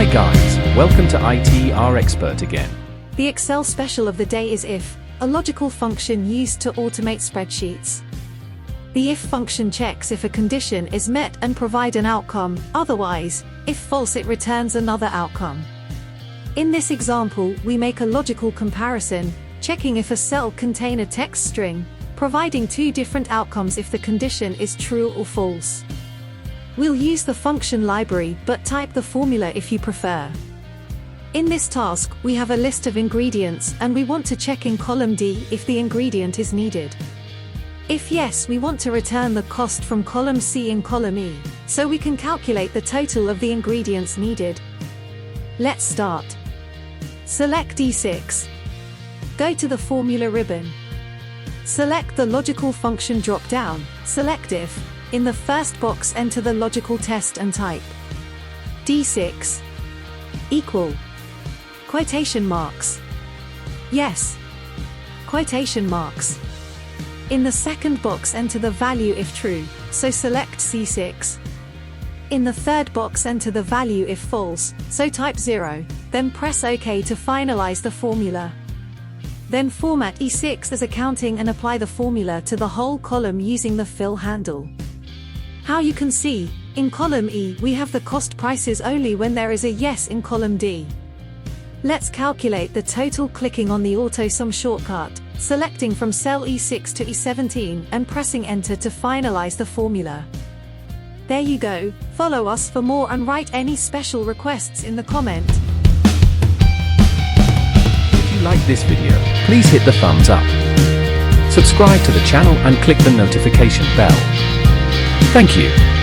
Hi guys, welcome to ITR Expert again. The Excel special of the day is if, a logical function used to automate spreadsheets. The if function checks if a condition is met and provide an outcome, otherwise, if false it returns another outcome. In this example, we make a logical comparison, checking if a cell contains a text string, providing two different outcomes if the condition is true or false. We'll use the function library, but type the formula if you prefer. In this task, we have a list of ingredients and we want to check in column D if the ingredient is needed. If yes, we want to return the cost from column C in column E, so we can calculate the total of the ingredients needed. Let's start. Select D6. Go to the Formula ribbon. Select the Logical Function drop-down, select if. In the first box, enter the logical test and type D6 equal quotation marks yes quotation marks. In the second box, enter the value if true, so select C6. In the third box, enter the value if false, so type 0, then press OK to finalize the formula. Then format E6 as accounting and apply the formula to the whole column using the fill handle. How you can see, in column E we have the cost prices only when there is a yes in column D. Let's calculate the total clicking on the AutoSum shortcut, selecting from cell E6 to E17 and pressing enter to finalize the formula. There you go. Follow us for more and write any special requests in the comment. If you like this video, please hit the thumbs up. Subscribe to the channel and click the notification bell. Thank you.